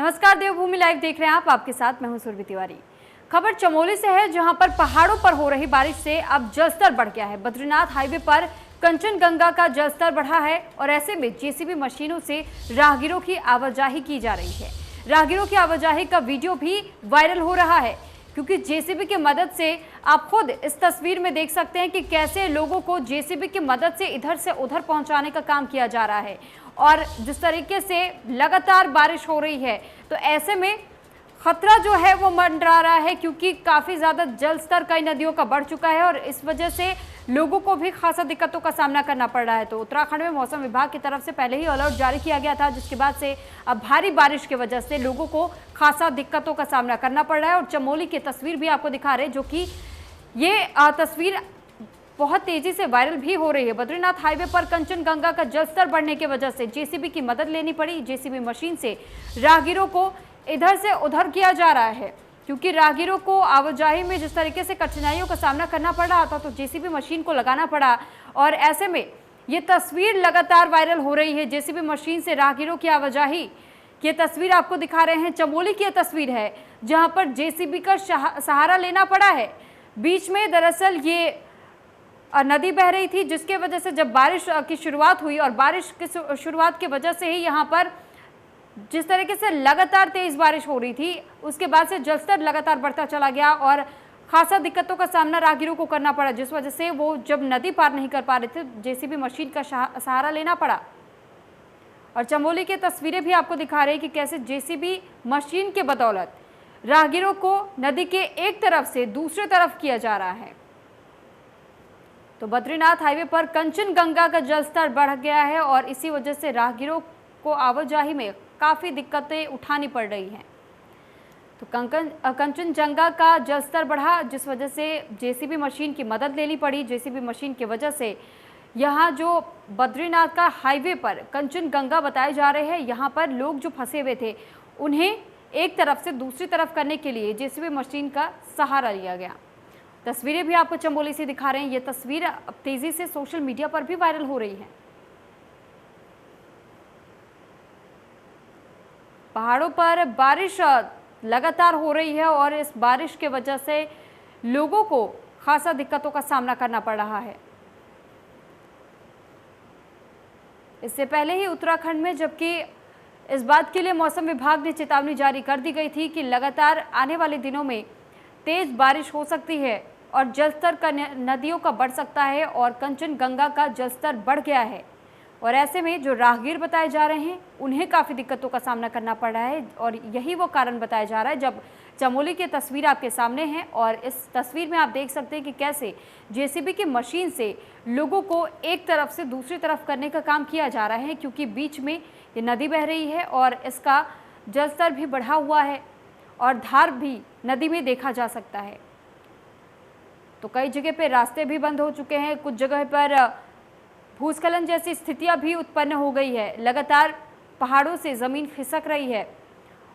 नमस्कार, देवभूमि लाइव देख रहे हैं आप। आपके साथ मैं हूं सुरभि तिवारी। खबर चमोली से है, जहां पर पहाड़ों पर हो रही बारिश से अब जलस्तर बढ़ गया है। बद्रीनाथ हाईवे पर कंचनगंगा का जलस्तर बढ़ा है और ऐसे में जेसीबी मशीनों से राहगीरों की आवाजाही की जा रही है। राहगीरों की आवाजाही का वीडियो भी वायरल हो रहा है, क्योंकि जेसीबी की मदद से आप खुद इस तस्वीर में देख सकते हैं कि कैसे लोगों को जेसीबी की मदद से इधर से उधर पहुंचाने का काम किया जा रहा है। और जिस तरीके से लगातार बारिश हो रही है, तो ऐसे में खतरा जो है वो मंडरा रहा है, क्योंकि काफ़ी ज़्यादा जल स्तर कई नदियों का बढ़ चुका है और इस वजह से लोगों को भी खासा दिक्कतों का सामना करना पड़ रहा है। तो उत्तराखंड में मौसम विभाग की तरफ से पहले ही अलर्ट जारी किया गया था, जिसके बाद से अब भारी बारिश की वजह से लोगों को खासा दिक्कतों का सामना करना पड़ रहा है। और चमोली की तस्वीर भी आपको दिखा रहे हैं, जो कि ये तस्वीर बहुत तेजी से वायरल भी हो रही है। बद्रीनाथ हाईवे पर कंचनगंगा का जलस्तर बढ़ने की वजह से जेसीबी की मदद लेनी पड़ी। जेसीबी मशीन से राहगीरों को इधर से उधर किया जा रहा है, क्योंकि राहगीरों को आवाजाही में जिस तरीके से कठिनाइयों का सामना करना पड़ रहा था, तो जेसीबी मशीन को लगाना पड़ा। और ऐसे में ये तस्वीर लगातार वायरल हो रही है। जेसीबी मशीन से राहगीरों की आवाजाही ये तस्वीर आपको दिखा रहे हैं। चमोली की तस्वीर है, जहां पर जेसीबी का सहारा लेना पड़ा है। बीच में दरअसल ये नदी बह रही थी, जिसके वजह से जब बारिश की शुरुआत हुई और बारिश की शुरुआत की वजह से ही यहाँ पर जिस तरीके से लगातार तेज बारिश हो रही थी, उसके बाद से जलस्तर लगातार बढ़ता चला गया और खासा दिक्कतों का सामना राहगीरों को करना पड़ा, जिस वजह से वो जब नदी पार नहीं कर पा रहे थे, जेसीबी मशीन का सहारा लेना पड़ा। और चमोली की तस्वीरें भी आपको दिखा रही है कि कैसे जेसीबी मशीन के बदौलत राहगीरों को नदी के एक तरफ से दूसरी तरफ किया जा रहा है। तो बद्रीनाथ हाईवे पर कंचनगंगा का जलस्तर बढ़ गया है और इसी वजह से राहगीरों को आवाजाही में काफ़ी दिक्कतें उठानी पड़ रही हैं। तो कंचनजंगा का जलस्तर बढ़ा, जिस वजह से जेसीबी मशीन की मदद लेनी पड़ी। जेसीबी मशीन की वजह से यहाँ जो बद्रीनाथ का हाईवे पर कंचनगंगा बताए जा रहे हैं, यहाँ पर लोग जो फंसे हुए थे, उन्हें एक तरफ से दूसरी तरफ करने के लिए जेसीबी मशीन का सहारा लिया गया। तस्वीरें भी आपको चमोली से दिखा रहे हैं। ये तस्वीर अब तेजी से सोशल मीडिया पर भी वायरल हो रही है। पहाड़ों पर बारिश लगातार हो रही है और इस बारिश के वजह से लोगों को खासा दिक्कतों का सामना करना पड़ रहा है। इससे पहले ही उत्तराखंड में, जबकि इस बात के लिए मौसम विभाग ने चेतावनी जारी कर दी गई थी कि लगातार आने वाले दिनों में तेज बारिश हो सकती है और जलस्तर का नदियों का बढ़ सकता है और कंचनगंगा का जलस्तर बढ़ गया है। और ऐसे में जो राहगीर बताए जा रहे हैं, उन्हें काफ़ी दिक्कतों का सामना करना पड़ रहा है और यही वो कारण बताया जा रहा है। जब चमोली की तस्वीर आपके सामने है और इस तस्वीर में आप देख सकते हैं कि कैसे जेसीबी की मशीन से लोगों को एक तरफ से दूसरी तरफ करने का काम किया जा रहा है, क्योंकि बीच में ये नदी बह रही है और इसका जलस्तर भी बढ़ा हुआ है और धार भी नदी में देखा जा सकता है। तो कई जगह पे रास्ते भी बंद हो चुके हैं, कुछ जगह पर भूस्खलन जैसी स्थितियां भी उत्पन्न हो गई है। लगातार पहाड़ों से ज़मीन खिसक रही है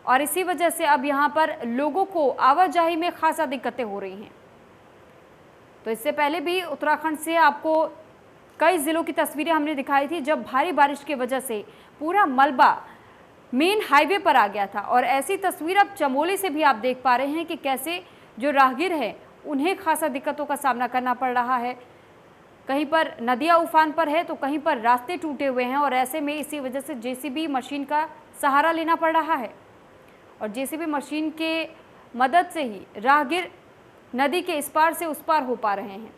और इसी वजह से अब यहाँ पर लोगों को आवाजाही में खासा दिक्कतें हो रही हैं। तो इससे पहले भी उत्तराखंड से आपको कई ज़िलों की तस्वीरें हमने दिखाई थी, जब भारी बारिश की वजह से पूरा मलबा मेन हाईवे पर आ गया था। और ऐसी तस्वीर अब चमोली से भी आप देख पा रहे हैं कि कैसे जो राहगीर हैं, उन्हें खासा दिक्कतों का सामना करना पड़ रहा है। कहीं पर नदियां उफान पर है, तो कहीं पर रास्ते टूटे हुए हैं और ऐसे में इसी वजह से जेसीबी मशीन का सहारा लेना पड़ रहा है। और जेसीबी मशीन के मदद से ही राहगीर नदी के इस पार से उस पार हो पा रहे हैं।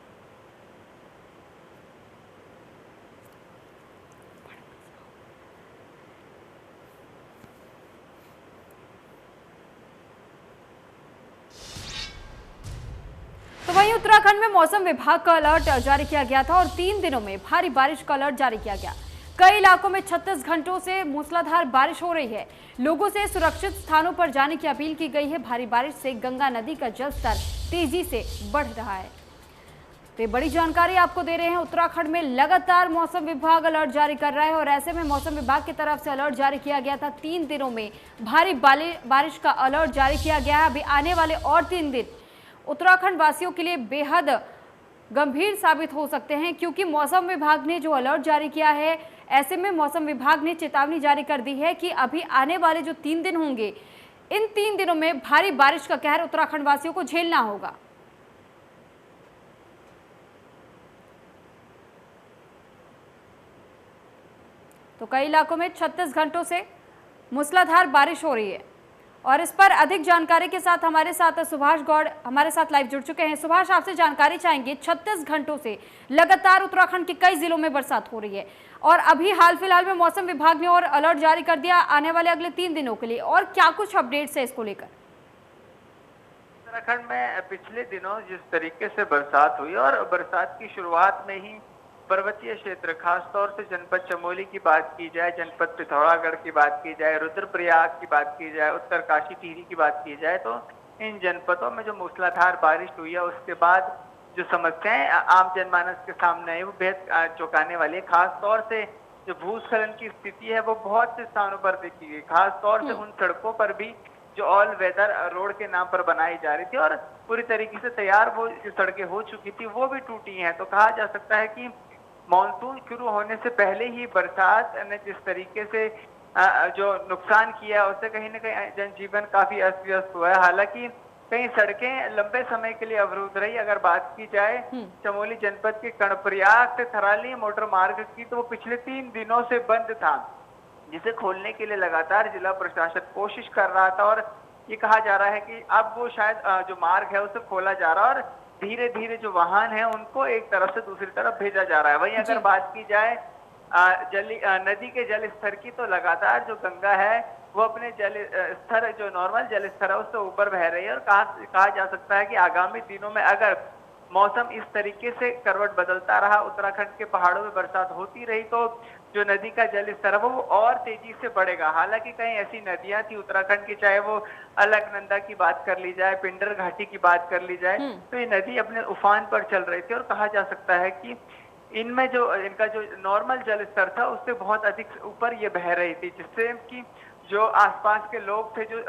तो वहीं उत्तराखंड में मौसम विभाग का अलर्ट जारी किया गया था और 3 दिनों में भारी बारिश का अलर्ट जारी किया गया। कई इलाकों में 36 घंटों से मूसलाधार बारिश हो रही है। लोगों से सुरक्षित स्थानों पर जाने की अपील की गई है। भारी बारिश से गंगा नदी का जलस्तर तेजी से बढ़ रहा है। तो ये बड़ी जानकारी आपको दे रहे हैं। उत्तराखंड में लगातार मौसम विभाग अलर्ट जारी कर रहा है और ऐसे में मौसम विभाग की तरफ से अलर्ट जारी किया गया था। 3 दिनों में भारी बारिश का अलर्ट जारी किया गया है। अभी आने वाले और 3 दिन उत्तराखंड वासियों के लिए बेहद गंभीर साबित हो सकते हैं, क्योंकि मौसम विभाग ने जो अलर्ट जारी किया है, ऐसे में मौसम विभाग ने चेतावनी जारी कर दी है कि अभी आने वाले जो 3 दिन होंगे, इन 3 दिनों में भारी बारिश का कहर उत्तराखंड वासियों को झेलना होगा। तो कई इलाकों में 36 घंटों से मूसलाधार बारिश हो रही है और इस पर अधिक जानकारी के साथ हमारे साथ सुभाष गौड़ हमारे साथ लाइव जुड़ चुके हैं। सुभाष, आपसे जानकारी चाहेंगे, 36 घंटों से लगातार उत्तराखंड के कई जिलों में बरसात हो रही है और अभी हाल फिलहाल में मौसम विभाग ने और अलर्ट जारी कर दिया आने वाले अगले 3 दिनों के लिए, और क्या कुछ अपडेट्स है इसको लेकर? उत्तराखंड में पिछले दिनों जिस तरीके से बरसात हुई और बरसात की शुरुआत में ही पर्वतीय क्षेत्र, खासतौर से जनपद चमोली की बात की जाए, जनपद पिथौरागढ़ की बात की जाए, रुद्रप्रयाग की बात की जाए, उत्तरकाशी टिहरी की बात की जाए, तो इन जनपदों में जो मूसलाधार बारिश हुई है उसके बाद जो समस्याएं आम जनमानस के सामने आई वो बेहद चौंकाने वाली है। खासतौर से जो भूस्खलन की स्थिति है वो बहुत से स्थानों पर देखी गई, खासतौर से उन सड़कों पर भी जो ऑल वेदर रोड के नाम पर बनाई जा रही थी और पूरी तरीके से तैयार वो जो सड़कें हो चुकी थी वो भी टूटी हैं। तो कहा जा सकता है कि मानसून शुरू होने से पहले ही बरसात ने जिस तरीके से जो नुकसान किया उससे कहीं ना कहीं जनजीवन काफी अस्त व्यस्त हुआ है। हालांकि कई सड़कें लंबे समय के लिए अवरुद्ध रही। अगर बात की जाए चमोली जनपद के कर्णप्रयाग से थराली मोटर मार्ग की, तो वो पिछले 3 दिनों से बंद था, जिसे खोलने के लिए लगातार जिला प्रशासन कोशिश कर रहा था और ये कहा जा रहा है कि अब वो शायद जो मार्ग है उसे खोला जा रहा है और धीरे धीरे जो वाहन है उनको एक तरफ से दूसरी तरफ भेजा जा रहा है। वहीं अगर बात की जाए नदी के जल स्तर की, तो लगातार जो गंगा है वो अपने जल स्तर, जो नॉर्मल जल स्तर है उससे ऊपर बह रही है और कहा जा सकता है कि आगामी दिनों में अगर मौसम इस तरीके से करवट बदलता रहा, उत्तराखंड के पहाड़ों में बरसात होती रही, तो जो नदी का जल स्तर है वो और तेजी से बढ़ेगा। हालांकि कई ऐसी नदियां थी उत्तराखंड की, चाहे वो अलकनंदा की बात कर ली जाए, पिंडर घाटी की बात कर ली जाए, तो ये नदी अपने उफान पर चल रही थी और कहा जा सकता है कि इनमें जो इनका जो नॉर्मल जल स्तर था उससे बहुत अधिक ऊपर ये बह रही थी, जिससे कि जो आसपास के लोग थे, जो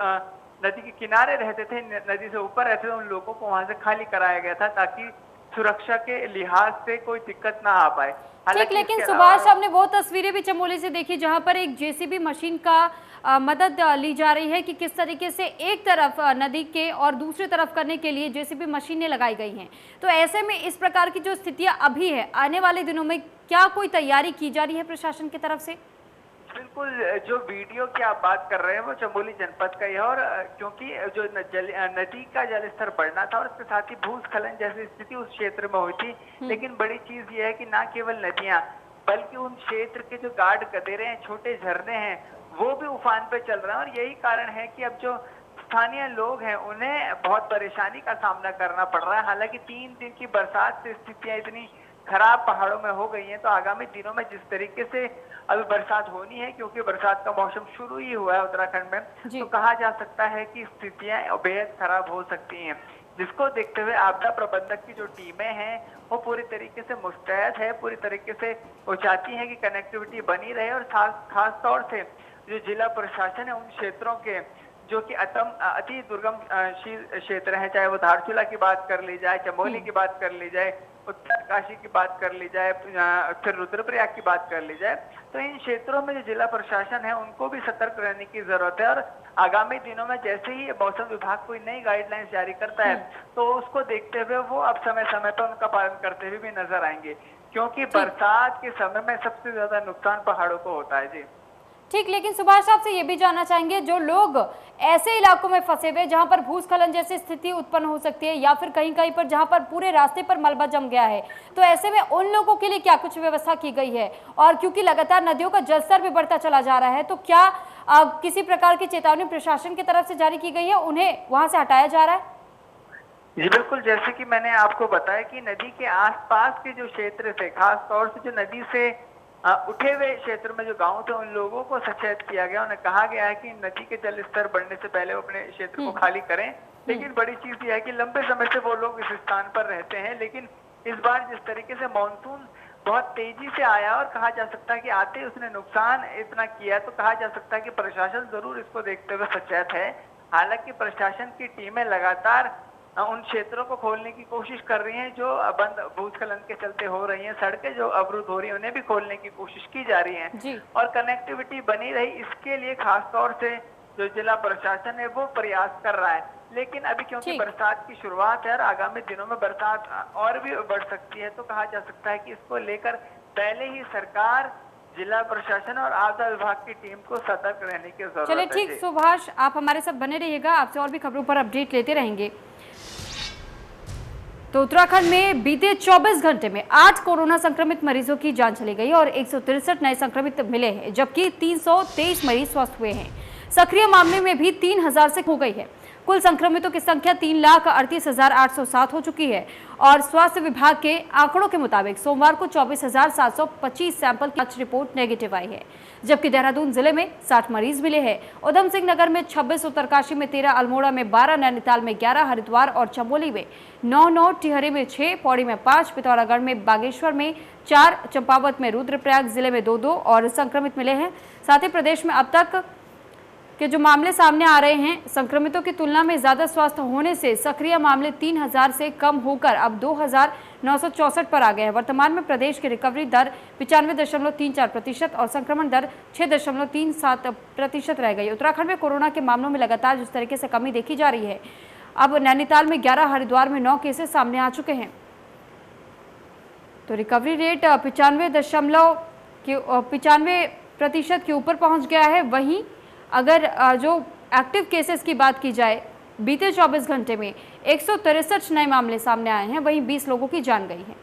नदी के किनारे रहते थे, नदी से ऊपर रहते थे, उन लोगों को वहां से खाली कराया गया था ताकि सुरक्षा के लिहाज से कोई दिक्कत ना आ पाए। ठीक, लेकिन सुभाष, आपने वो तस्वीरें भी चमोली से देखी जहां पर एक जेसीबी मशीन का मदद ली जा रही है कि किस तरीके से एक तरफ नदी के और दूसरी तरफ करने के लिए जेसीबी मशीनें लगाई गई हैं। तो ऐसे में इस प्रकार की जो स्थितियां अभी है, आने वाले दिनों में क्या कोई तैयारी की जा रही है प्रशासन की तरफ से? बिल्कुल, जो वीडियो की आप बात कर रहे हैं वो चमोली जनपद का ही है और क्योंकि जो नदी का जल स्तर बढ़ना था और इसके साथ ही भूस्खलन जैसी स्थिति उस क्षेत्र में हुई थी, लेकिन बड़ी चीज ये है कि ना केवल नदियां बल्कि उन क्षेत्र के जो गाढ़ गदेरे हैं, छोटे झरने हैं, वो भी उफान पे चल रहे हैं और यही कारण है कि अब जो स्थानीय लोग हैं उन्हें बहुत परेशानी का सामना करना पड़ रहा है। हालांकि 3 दिन की बरसात से स्थितियां इतनी खराब पहाड़ों में हो गई हैं, तो आगामी दिनों में जिस तरीके से अभी बरसात होनी है, क्योंकि बरसात का मौसम शुरू ही हुआ है उत्तराखंड में, तो कहा जा सकता है कि स्थितियां बेहद खराब हो सकती हैं, जिसको देखते हुए आपदा प्रबंधक की जो टीमें हैं वो पूरी तरीके से मुस्तैद है, पूरी तरीके से वो चाहती है कि कनेक्टिविटी बनी रहे और खास तौर से जो जिला प्रशासन है उन क्षेत्रों के जो कि अति दुर्गम क्षेत्र है, चाहे वो धारचूला की बात कर ली जाए, चमोली की बात कर ली जाए, उत्तरकाशी की बात कर ली जाए, फिर रुद्रप्रयाग की बात कर ली जाए, तो इन क्षेत्रों में जो जिला प्रशासन है उनको भी सतर्क रहने की जरूरत है और आगामी दिनों में जैसे ही मौसम विभाग कोई नई गाइडलाइंस जारी करता है तो उसको देखते हुए वो अब समय समय पर उनका पालन करते हुए भी नजर आएंगे, क्योंकि बरसात के समय में सबसे ज्यादा नुकसान पहाड़ों को होता है। जी ठीक, लेकिन सुभाष, आपसे ये भी जानना चाहेंगे, जो लोग ऐसे इलाकों में फंसे हुए जहां पर भूस्खलन जैसी स्थिति उत्पन्न हो सकती है या फिर कहीं कहीं पर जहां पर पूरे रास्ते पर मलबा जम गया है, तो ऐसे में उन लोगों के लिए क्या कुछ व्यवस्था की गई है? और क्योंकि लगातार नदियों का जलस्तर भी बढ़ता चला जा रहा है, तो क्या किसी प्रकार की चेतावनी प्रशासन की तरफ से जारी की गई है, उन्हें वहां से हटाया जा रहा है? जी बिल्कुल, जैसे कि मैंने आपको बताया कि नदी के आसपास के जो क्षेत्र थे, खास तौर से जो नदी से उठे हुए क्षेत्र में जो गांव थे, उन लोगों को सचेत किया गया, उन्हें कहा गया है कि नदी के जल स्तर बढ़ने से पहले वो अपने क्षेत्र को खाली करें। लेकिन बड़ी चीज यह है कि लंबे समय से वो लोग इस स्थान पर रहते हैं, लेकिन इस बार जिस तरीके से मानसून बहुत तेजी से आया और कहा जा सकता है कि आते उसने नुकसान इतना किया, तो कहा जा सकता है कि प्रशासन जरूर इसको देखते हुए सचेत है। हालांकि प्रशासन की टीमें लगातार उन क्षेत्रों को खोलने की कोशिश कर रही हैं जो बंद भूस्खलन के चलते हो रही हैं, सड़कें जो अवरुद्ध हो रही हैं उन्हें भी खोलने की कोशिश की जा रही है जी। और कनेक्टिविटी बनी रही, इसके लिए खासतौर से जो जिला प्रशासन है वो प्रयास कर रहा है। लेकिन अभी क्योंकि ठीक। बरसात की शुरुआत है और आगामी दिनों में बरसात और भी बढ़ सकती है, तो कहा जा सकता है कि इसको लेकर पहले ही सरकार, जिला प्रशासन और आपदा विभाग की टीम को सतर्क रहने की जरूरत है। चलिए ठीक सुभाष, आप हमारे साथ बने रहिएगा, आपसे और भी खबरों पर अपडेट लेते रहेंगे। तो उत्तराखंड में बीते 24 घंटे में 8 कोरोना संक्रमित मरीजों की जान चली गई और 163 नए संक्रमित मिले हैं, जबकि 323 मरीज स्वस्थ हुए हैं। सक्रिय मामले में भी 3000 से हो गई है। कुल संक्रमितों की संख्या 3,38,807 हो चुकी है और स्वास्थ्य विभाग के आंकड़ों के मुताबिक सोमवार को 24,725 सैंपल की जांच रिपोर्ट नेगेटिव आई है, जबकि देहरादून जिले में 60 मरीज मिले हैं, उधम सिंह नगर में 26, उत्तरकाशी में 13, अल्मोड़ा में 12, नैनीताल में 11, हरिद्वार और चमोली में 9, टिहरी में 6, पौड़ी में 5, पिथौरागढ़ में, बागेश्वर में 4, चंपावत में, रुद्रप्रयाग जिले में 2 और संक्रमित मिले हैं। साथ ही प्रदेश में अब तक के जो मामले सामने आ रहे हैं, संक्रमितों की तुलना में ज्यादा स्वस्थ होने से सक्रिय मामले 3000 से कम होकर अब 2964 पर आ गए हैं। वर्तमान में प्रदेश की रिकवरी दर 95.34% और संक्रमण दर 6.37% रह गई। उत्तराखंड में कोरोना के मामलों में लगातार जिस तरीके से कमी देखी जा रही है, अब नैनीताल में 11, हरिद्वार में 9 केसेस सामने आ चुके हैं। तो रिकवरी रेट 95% के ऊपर पहुंच गया है। वहीं अगर जो एक्टिव केसेस की बात की जाए, बीते 24 घंटे में 163 नए मामले सामने आए हैं, वहीं 20 लोगों की जान गई है।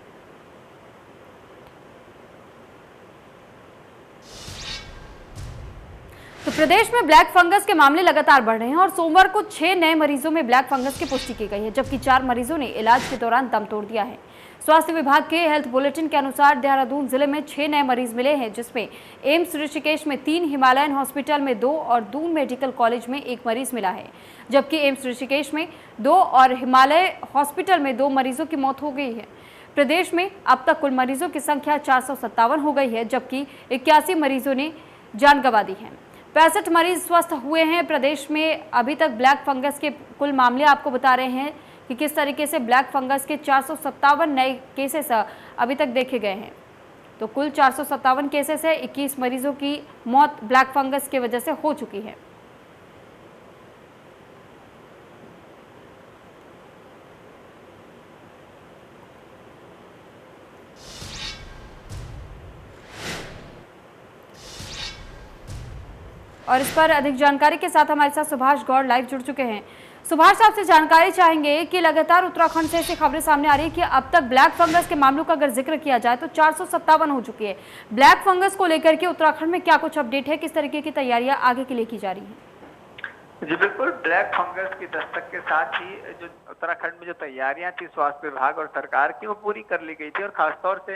तो प्रदेश में ब्लैक फंगस के मामले लगातार बढ़ रहे हैं और सोमवार को 6 नए मरीजों में ब्लैक फंगस की पुष्टि की गई है, जबकि 4 मरीजों ने इलाज के दौरान दम तोड़ दिया है। स्वास्थ्य विभाग के हेल्थ बुलेटिन के अनुसार देहरादून जिले में 6 नए मरीज मिले हैं, जिसमें एम्स ऋषिकेश में 3, हिमालयन हॉस्पिटल में 2 और दून मेडिकल कॉलेज में 1 मरीज मिला है, जबकि एम्स ऋषिकेश में 2 और हिमालय हॉस्पिटल में 2 मरीजों की मौत हो गई है। प्रदेश में अब तक कुल मरीजों की संख्या 457 हो गई है, जबकि 81 मरीजों ने जान गंवा दी है। 65 मरीज स्वस्थ हुए हैं। प्रदेश में अभी तक ब्लैक फंगस के कुल मामले आपको बता रहे हैं कि किस तरीके से ब्लैक फंगस के 457 नए केसेस अभी तक देखे गए हैं। तो कुल 457 केसेस है, 21 मरीजों की मौत ब्लैक फंगस की वजह से हो चुकी है। और इस पर अधिक जानकारी के साथ हमारे साथ सुभाष गौड़ लाइव जुड़ चुके हैं। सुभाष, आपसे जानकारी चाहेंगे कि लगातार उत्तराखंड से ऐसी खबरें सामने आ रही है कि अब तक ब्लैक फंगस के मामलों का अगर जिक्र किया जाए तो 457 हो चुकी है। ब्लैक फंगस को लेकर के उत्तराखंड में क्या कुछ अपडेट है, किस तरीके की तैयारियां आगे के लिए की जा रही है? जी बिल्कुल, ब्लैक फंगस की दस्तक के साथ ही जो उत्तराखंड में जो तैयारियां थी स्वास्थ्य विभाग और सरकार की, वो पूरी कर ली गई थी और खासतौर से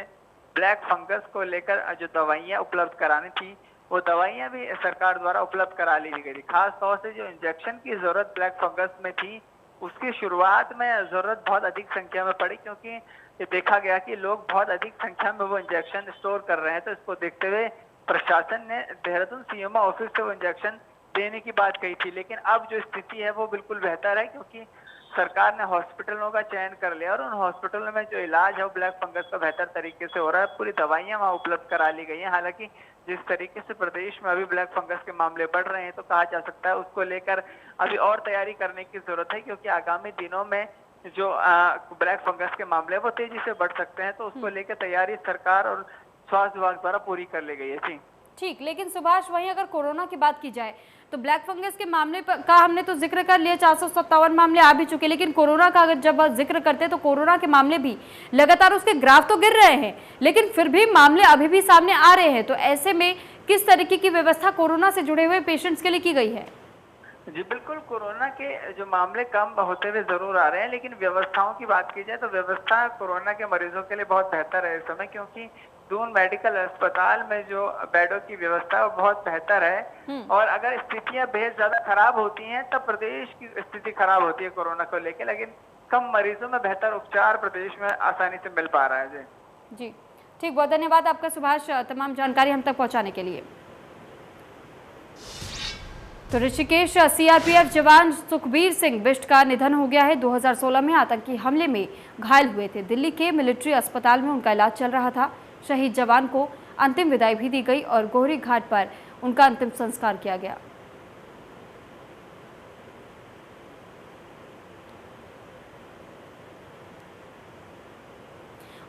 ब्लैक फंगस को लेकर जो दवाइयां उपलब्ध करानी थी, वो दवाइयां भी सरकार द्वारा उपलब्ध करा ली गई थी। खास तौर से जो इंजेक्शन की जरूरत ब्लैक फंगस में थी, उसकी शुरुआत में जरूरत बहुत अधिक संख्या में पड़ी, क्योंकि ये देखा गया कि लोग बहुत अधिक संख्या में वो इंजेक्शन स्टोर कर रहे हैं। तो इसको देखते हुए प्रशासन ने देहरादून सीएमओ ऑफिस से वो इंजेक्शन देने की बात कही थी। लेकिन अब जो स्थिति है वो बिल्कुल बेहतर है, क्योंकि सरकार ने हॉस्पिटलों का चयन कर लिया और उन हॉस्पिटलों में जो इलाज है वो ब्लैक फंगस का बेहतर तरीके से हो रहा है। पूरी दवाइयां वहाँ उपलब्ध करा ली गई हैं। हालांकि जिस तरीके से प्रदेश में अभी ब्लैक फंगस के मामले बढ़ रहे हैं, तो कहा जा सकता है उसको लेकर अभी और तैयारी करने की जरूरत है, क्योंकि आगामी दिनों में जो ब्लैक फंगस के मामले वो तेजी से बढ़ सकते हैं। तो उसको लेकर तैयारी सरकार और स्वास्थ्य विभाग द्वारा पूरी कर ली गई है। जी ठीक, लेकिन सुभाष, वहीं अगर कोरोना की बात की जाए तो ब्लैक फंगस के मामले का हमने तो जिक्र कर लिया, 457 मामले आ भी चुके, लेकिन कोरोना का अगर जब जिक्र करते हैं तो कोरोना के मामले भी लगातार उसके ग्राफ तो गिर रहे हैं, लेकिन फिर भी मामले अभी भी सामने आ रहे हैं। तो ऐसे में किस तरीके की व्यवस्था कोरोना से जुड़े हुए पेशेंट्स के लिए की गई है? जी बिल्कुल, कोरोना के जो मामले कम होते हुए जरूर आ रहे हैं, लेकिन व्यवस्थाओं की बात की जाए तो व्यवस्था कोरोना के मरीजों के लिए बहुत बेहतर है इस समय, क्योंकि दून मेडिकल अस्पताल में जो बेडों की व्यवस्था है वो बहुत बेहतर है। और अगर स्थितियां बेहद ज्यादा खराब होती हैं तब प्रदेश की स्थिति खराब होती है कोरोना को लेकर, लेकिन कम मरीजों में बेहतर उपचार प्रदेश में आसानी से मिल पा रहा है। जी ठीक, बहुत धन्यवाद आपका सुभाष, तमाम जानकारी हम तक पहुंचाने के लिए। तो ऋषिकेश सीआरपीएफ जवान सुखबीर सिंह बिष्ट का निधन हो गया है। 2016 में आतंकी हमले में घायल हुए थे। दिल्ली के मिलिट्री अस्पताल में उनका इलाज चल रहा था। शहीद जवान को अंतिम विदाई भी दी गई और गोहरी घाट पर उनका अंतिम संस्कार किया गया।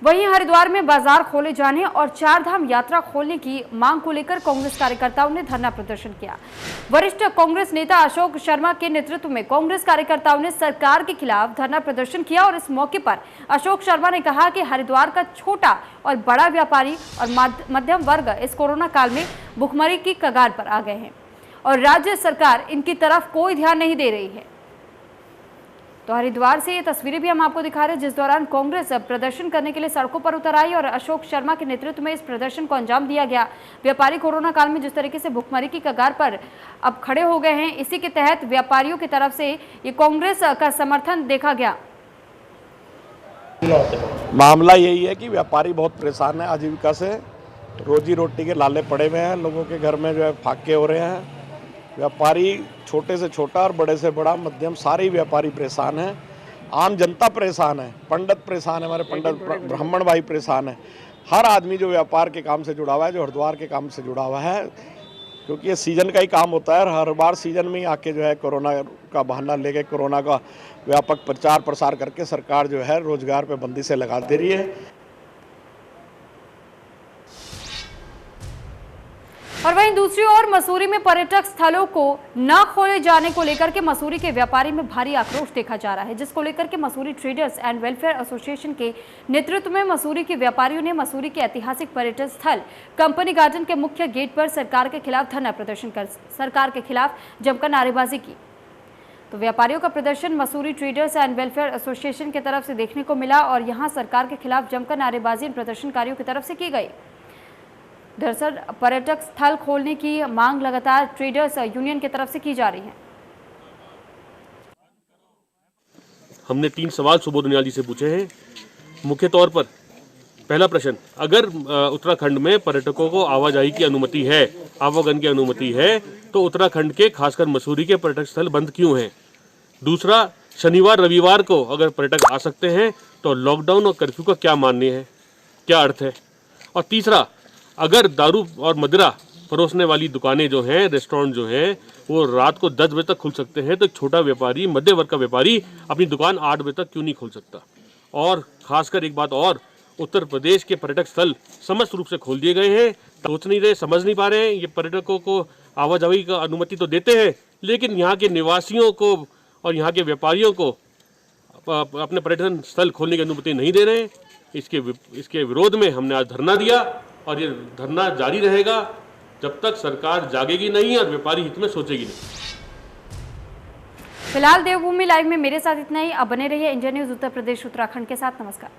वहीं हरिद्वार में बाजार खोले जाने और चारधाम यात्रा खोलने की मांग को लेकर कांग्रेस कार्यकर्ताओं ने धरना प्रदर्शन किया। वरिष्ठ कांग्रेस नेता अशोक शर्मा के नेतृत्व में कांग्रेस कार्यकर्ताओं ने सरकार के खिलाफ धरना प्रदर्शन किया और इस मौके पर अशोक शर्मा ने कहा कि हरिद्वार का छोटा और बड़ा व्यापारी और मध्यम वर्ग इस कोरोना काल में भुखमरी की कगार पर आ गए हैं और राज्य सरकार इनकी तरफ कोई ध्यान नहीं दे रही है। तो हरिद्वार से ये तस्वीरें भी हम आपको दिखा रहे हैं, जिस दौरान कांग्रेस प्रदर्शन करने के लिए सड़कों पर उतर आई और अशोक शर्मा के नेतृत्व में इस प्रदर्शन को अंजाम दिया गया। व्यापारी कोरोना काल में जिस तरीके से भुखमरी की कगार पर अब खड़े हो गए हैं, इसी के तहत व्यापारियों की तरफ से ये कांग्रेस का समर्थन देखा गया। मामला यही है कि व्यापारी बहुत परेशान है, आजीविका से रोजी रोटी के लाले पड़े हुए हैं। लोगों के घर में जो है फाके हो रहे हैं। व्यापारी छोटे से छोटा और बड़े से बड़ा मध्यम सारे व्यापारी परेशान हैं। आम जनता परेशान है, पंडित परेशान है, हमारे पंडित ब्राह्मण भाई परेशान है। हर आदमी जो व्यापार के काम से जुड़ा हुआ है, जो हरिद्वार के काम से जुड़ा हुआ है, क्योंकि ये सीजन का ही काम होता है और हर बार सीजन में ही आके जो है कोरोना का बहाना लेके कोरोना का व्यापक प्रचार प्रसार करके सरकार जो है रोजगार पे बंदी से लगा दे रही है। और वहीं दूसरी ओर मसूरी में पर्यटक स्थलों को न खोले जाने को लेकर के मसूरी के व्यापारी में भारी आक्रोश देखा जा रहा है, जिसको लेकर के Mussoorie traders and welfare association के नेतृत्व में मसूरी के व्यापारियों ने मसूरी के ऐतिहासिक पर्यटन स्थल कंपनी गार्डन के मुख्य गेट पर सरकार के खिलाफ धरना प्रदर्शन कर सरकार के खिलाफ जमकर नारेबाजी की। तो व्यापारियों का प्रदर्शन Mussoorie traders and welfare association की तरफ से देखने को मिला और यहाँ सरकार के खिलाफ जमकर नारेबाजी प्रदर्शनकारियों की तरफ से की गई। दरअसल पर्यटक स्थल खोलने की मांग लगातार ट्रेडर्स यूनियन की तरफ से की जा रही है। हमने 3 सवाल सुबोध नियाल जी से पूछे हैं। मुख्य तौर पर पहला प्रश्न, अगर उत्तराखंड में पर्यटकों को आवाजाही की अनुमति है, आवागमन की अनुमति है, तो उत्तराखंड के खासकर मसूरी के पर्यटक स्थल बंद क्यों हैं? दूसरा, शनिवार रविवार को अगर पर्यटक आ सकते हैं तो लॉकडाउन और कर्फ्यू का क्या मान्य है, क्या अर्थ है? और तीसरा, अगर दारू और मदिरा परोसने वाली दुकानें जो हैं, रेस्टोरेंट जो हैं, वो रात को 10 बजे तक खुल सकते हैं, तो एक छोटा व्यापारी, मध्य वर्ग का व्यापारी अपनी दुकान 8 बजे तक क्यों नहीं खोल सकता? और खासकर एक बात और, उत्तर प्रदेश के पर्यटक स्थल समस्त रूप से खोल दिए गए हैं। सोच नहीं रहे, समझ नहीं पा रहे हैं। ये पर्यटकों को आवाजाही का अनुमति तो देते हैं, लेकिन यहाँ के निवासियों को और यहाँ के व्यापारियों को अपने पर्यटन स्थल खोलने की अनुमति नहीं दे रहे हैं। इसके विरोध में हमने आज धरना दिया और ये धरना जारी रहेगा जब तक सरकार जागेगी नहीं और व्यापारी हित में सोचेगी नहीं। फिलहाल देवभूमि लाइव में मेरे साथ इतना ही। अब बने रहिए इंडिया न्यूज उत्तर प्रदेश उत्तराखंड के साथ। नमस्कार।